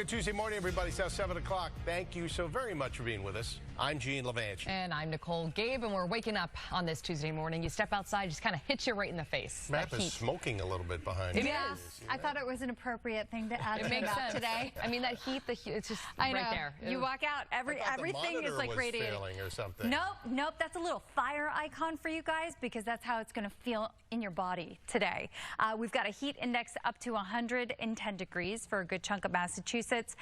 Good Tuesday morning, everybody. It's now 7 o'clock. Thank you so very much for being with us. I'm Gene Levanchi. And I'm Nicole Gabe, and we're waking up on this Tuesday morning. You step outside, just kind of hits you right in the face. Map is smoking a little bit behind you. Yeah, I thought it was an appropriate thing to add to the map today. I mean, that heat, it's just right there. You walk out, everything is like radiating. Or something. Nope, that's a little fire icon for you guys because that's how it's going to feel in your body today. We've got a heat index up to 110 degrees for a good chunk of Massachusetts.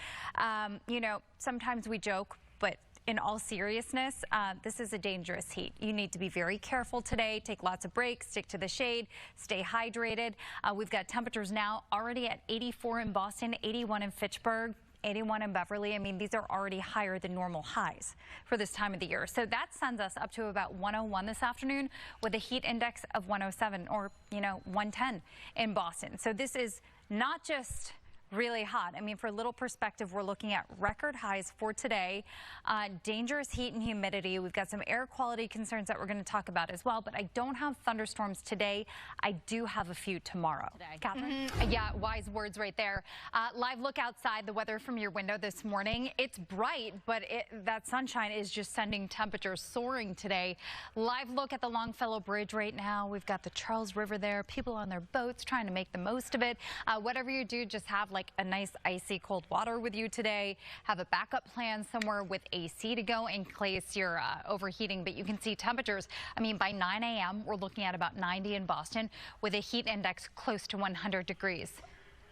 You know, sometimes we joke, but in all seriousness, this is a dangerous heat. You need to be very careful today. Take lots of breaks, stick to the shade, stay hydrated. We've got temperatures now already at 84 in Boston, 81 in Fitchburg, 81 in Beverly. I mean, these are already higher than normal highs for this time of the year. So that sends us up to about 101 this afternoon with a heat index of 107 or, 110 in Boston. So this is not just really hot. I mean, for a little perspective, we're looking at record highs for today. Dangerous heat and humidity. We've got some air quality concerns that we're going to talk about as well, but I don't have thunderstorms today. I do have a few tomorrow. Catherine? Yeah, wise words right there. Live look outside, the weather from your window this morning. It's bright, but that sunshine is just sending temperatures soaring today. Live look at the Longfellow Bridge right now. We've got the Charles River there, people on their boats trying to make the most of it. Whatever you do, just have like a nice icy cold water with you today. Have a backup plan somewhere with AC to go in case you're overheating. But you can see temperatures. I mean, by 9 a.m. we're looking at about 90 in Boston with a heat index close to 100 degrees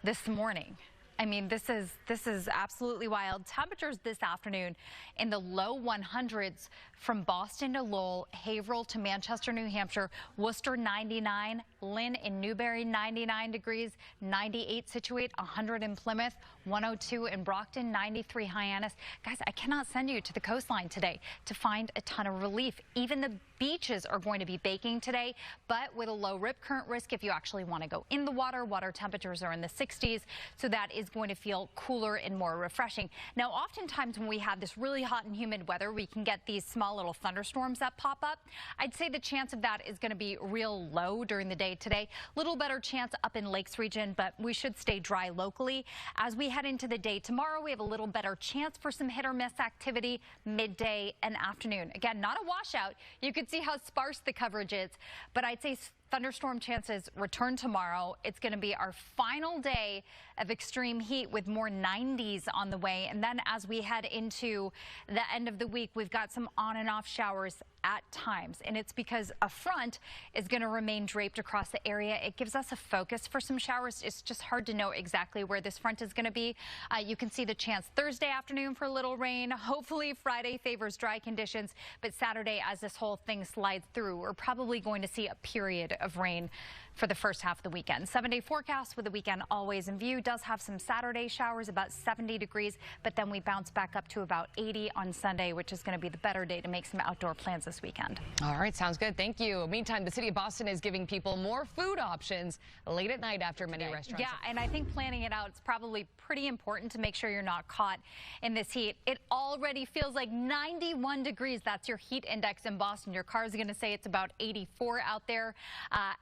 this morning. I mean, this is absolutely wild. Temperatures this afternoon in the low 100s from Boston to Lowell, Haverhill to Manchester, New Hampshire, Worcester 99, Lynn in Newbury 99 degrees, 98 Situate, 100 in Plymouth, 102 in Brockton, 93 Hyannis. Guys, I cannot send you to the coastline today to find a ton of relief. Even the beaches are going to be baking today, but with a low rip current risk if you actually want to go in the water. Water temperatures are in the 60s, so that is going to feel cooler and more refreshing. Now, oftentimes when we have this really hot and humid weather, we can get these small little thunderstorms that pop up. I'd say the chance of that is going to be real low during the day today. Little better chance up in Lakes region, but we should stay dry locally. As we head into the day tomorrow, we have a little better chance for some hit or miss activity midday and afternoon. Again, not a washout. You could see how sparse the coverage is, but I'd say thunderstorm chances return tomorrow. It's going to be our final day of extreme heat with more 90s on the way. And then as we head into the end of the week, we've got some on and off showers at times. And it's because a front is going to remain draped across the area. It gives us a focus for some showers. It's just hard to know exactly where this front is going to be. You can see the chance Thursday afternoon for a little rain. Hopefully Friday favors dry conditions. But Saturday, as this whole thing slides through, we're probably going to see a period of rain for the first half of the weekend. 7-day forecast with the weekend always in view. Does have some Saturday showers, about 70 degrees, but then we bounce back up to about 80 on Sunday, which is going to be the better day to make some outdoor plans this weekend. All right, sounds good. Thank you. Meantime, the city of Boston is giving people more food options late at night after many restaurants. Yeah, and I think planning it out is probably pretty important to make sure you're not caught in this heat. It already feels like 91 degrees. That's your heat index in Boston. Your car is going to say it's about 84 out there.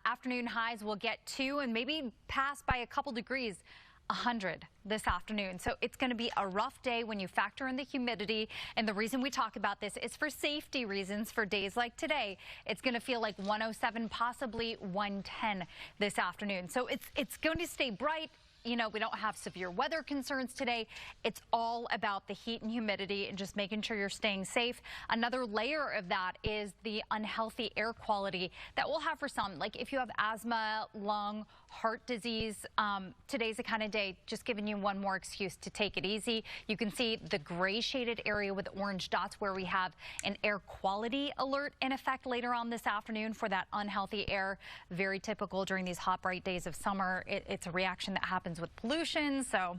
Afternoon highs will get to and maybe pass by a couple degrees 100 this afternoon. So it's going to be a rough day when you factor in the humidity. And the reason we talk about this is for safety reasons. For days like today, it's going to feel like 107, possibly 110 this afternoon. So it's going to stay bright. You know, we don't have severe weather concerns today. It's all about the heat and humidity and just making sure you're staying safe. Another layer of that is the unhealthy air quality that we'll have for some. Like if you have asthma, lung, heart disease, today's the kind of day just giving you one more excuse to take it easy. You can see the gray shaded area with orange dots where we have an air quality alert in effect later on this afternoon for that unhealthy air. Very typical during these hot, bright days of summer. It's a reaction that happens with pollution, so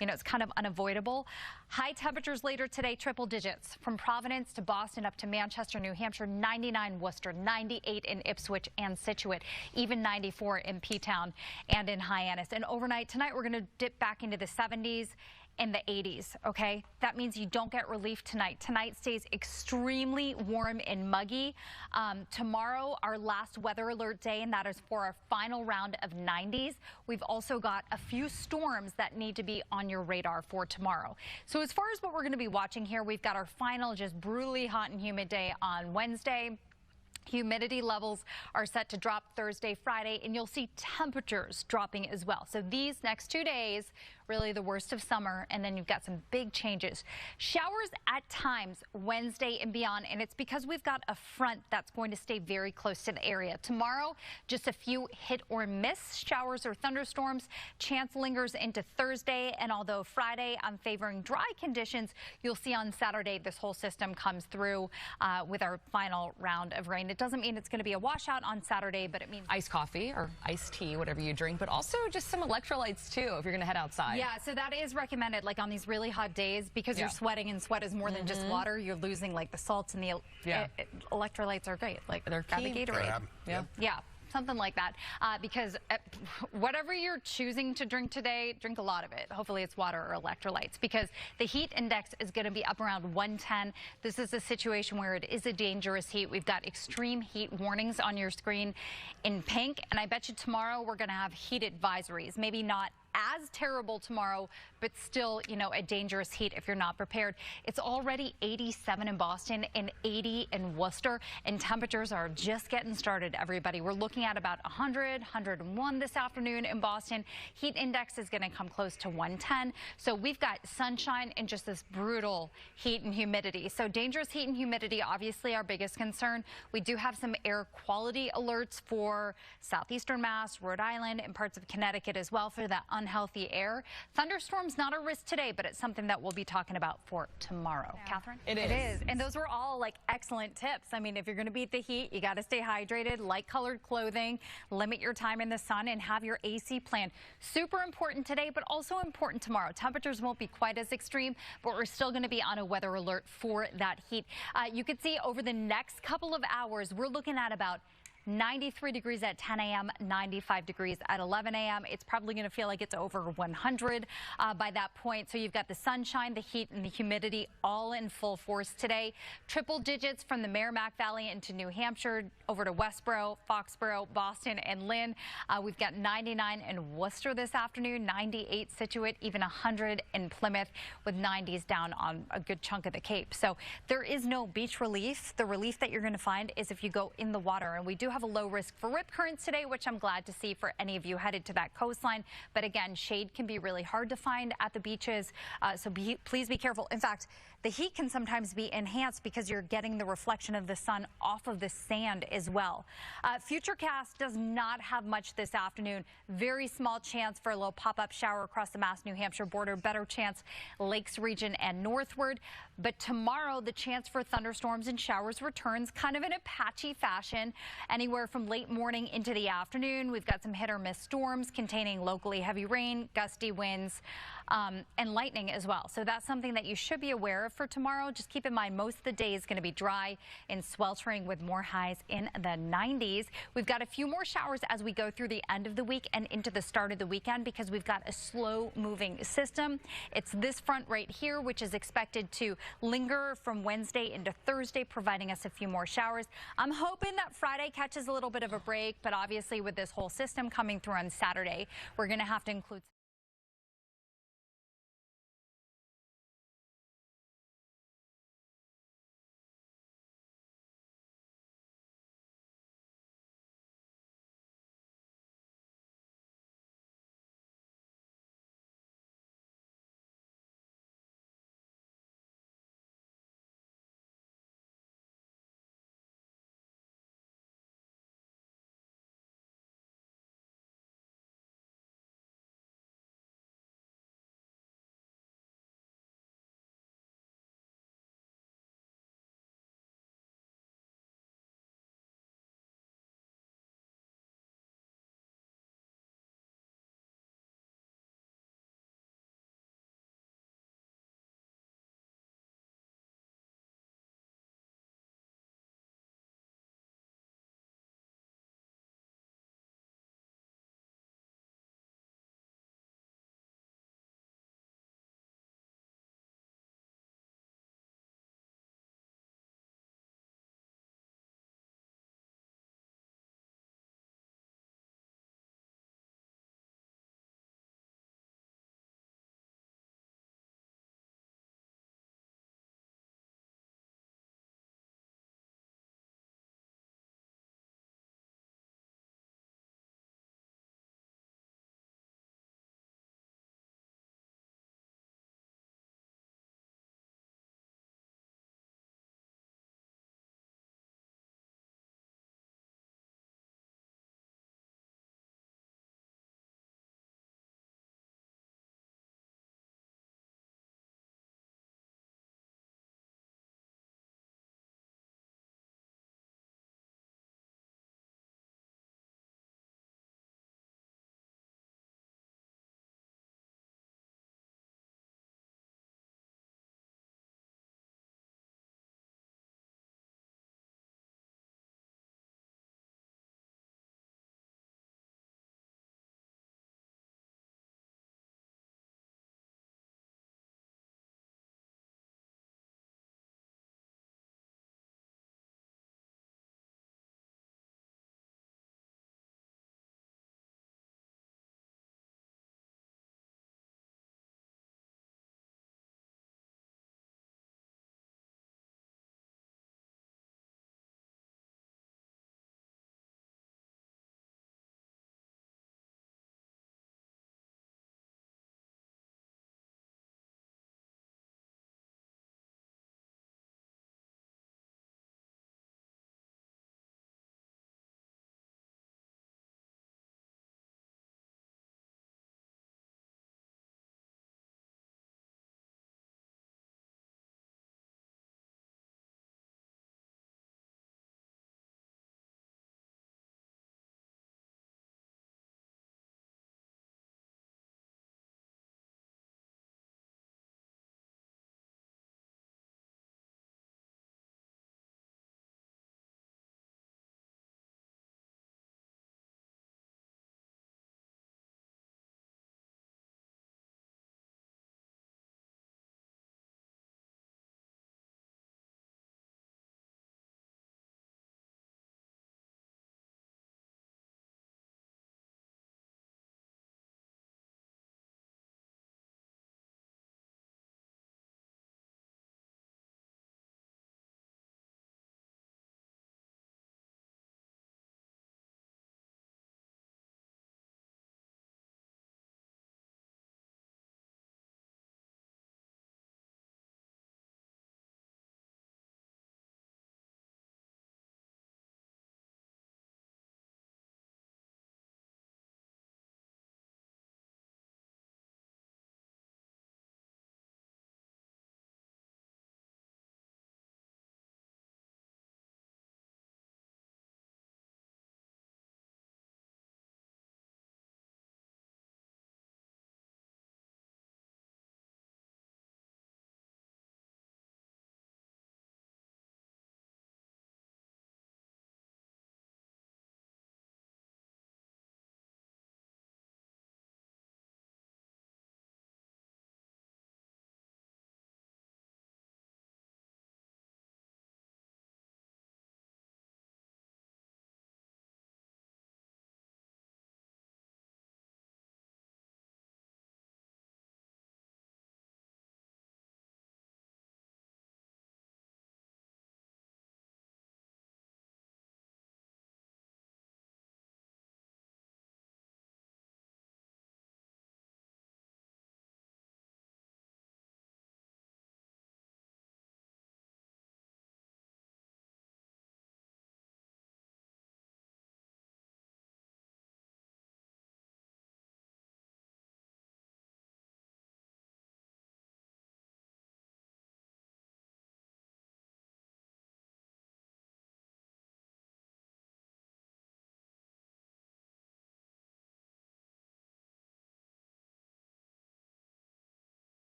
it's kind of unavoidable. High temperatures later today, triple digits from Providence to Boston up to Manchester, New Hampshire, 99 Worcester, 98 in Ipswich and Situate, even 94 in P-Town and in Hyannis. And overnight tonight, we're going to dip back into the 70s. in the 80s, okay? That means you don't get relief tonight. Tonight stays extremely warm and muggy. Tomorrow, our last weather alert day, and that is for our final round of 90s. We've also got a few storms that need to be on your radar for tomorrow. So as far as what we're going to be watching here, we've got our final just brutally hot and humid day on Wednesday. Humidity levels are set to drop Thursday, Friday, and you'll see temperatures dropping as well. So these next 2 days, really the worst of summer, and then you've got some big changes. Showers at times Wednesday and beyond, and it's because we've got a front that's going to stay very close to the area. Tomorrow, just a few hit or miss showers or thunderstorms. Chance lingers into Thursday, and although Friday I'm favoring dry conditions, you'll see on Saturday this whole system comes through with our final round of rain. It doesn't mean it's going to be a washout on Saturday, but it means iced coffee or iced tea, whatever you drink, but also just some electrolytes too if you're going to head outside. Yeah, so that is recommended, like on these really hot days, because you're sweating, and sweat is more than just water. You're losing like the salts, and the electrolytes are great. Like they're grab a Gatorade. Yeah. Something like that, because whatever you're choosing to drink today, drink a lot of it. Hopefully it's water or electrolytes, because the heat index is going to be up around 110. This is a situation where it is a dangerous heat. We've got extreme heat warnings on your screen in pink, and I bet you tomorrow we're going to have heat advisories. Maybe not as terrible tomorrow, but still, you know, a dangerous heat if you're not prepared. It's already 87 in Boston and 80 in Worcester, and temperatures are just getting started, everybody. We're looking at about 100, 101 this afternoon in Boston. Heat index is going to come close to 110. So we've got sunshine and just this brutal heat and humidity. So dangerous heat and humidity, obviously our biggest concern. We do have some air quality alerts for southeastern Mass, Rhode Island, and parts of Connecticut as well for that unhealthy air. Thunderstorms not a risk today, but it's something that we'll be talking about for tomorrow. Yeah. Catherine? It is. And those were all like excellent tips. I mean, if you're going to beat the heat, you got to stay hydrated, light colored clothing, limit your time in the sun, and have your AC plan. Super important today, but also important tomorrow. Temperatures won't be quite as extreme, but we're still going to be on a weather alert for that heat. You can see over the next couple of hours, we're looking at about 93 degrees at 10 a.m., 95 degrees at 11 a.m. It's probably going to feel like it's over 100 by that point. So you've got the sunshine, the heat, and the humidity all in full force today. Triple digits from the Merrimack Valley into New Hampshire, over to Westboro, Foxborough, Boston, and Lynn. We've got 99 in Worcester this afternoon, 98 Situate, even 100 in Plymouth, with 90s down on a good chunk of the Cape. So there is no beach relief. The relief that you're going to find is if you go in the water, and we do have a low risk for rip currents today, which I'm glad to see for any of you headed to that coastline. But again, shade can be really hard to find at the beaches, so please be careful. In fact, the heat can sometimes be enhanced because you're getting the reflection of the sun off of the sand as well. Futurecast does not have much this afternoon. Very small chance for a little pop-up shower across the Mass New Hampshire border. Better chance Lakes region and northward. But tomorrow, the chance for thunderstorms and showers returns kind of in a patchy fashion. Anywhere from late morning into the afternoon, we've got some hit or miss storms containing locally heavy rain, gusty winds, and lightning as well. So that's something that you should be aware of for tomorrow. Just keep in mind most of the day is going to be dry and sweltering with more highs in the 90s. We've got a few more showers as we go through the end of the week and into the start of the weekend because we've got a slow moving system. It's this front right here, which is expected to linger from Wednesday into Thursday, providing us a few more showers. I'm hoping that Friday catches a little bit of a break, but obviously with this whole system coming through on Saturday, we're going to have to include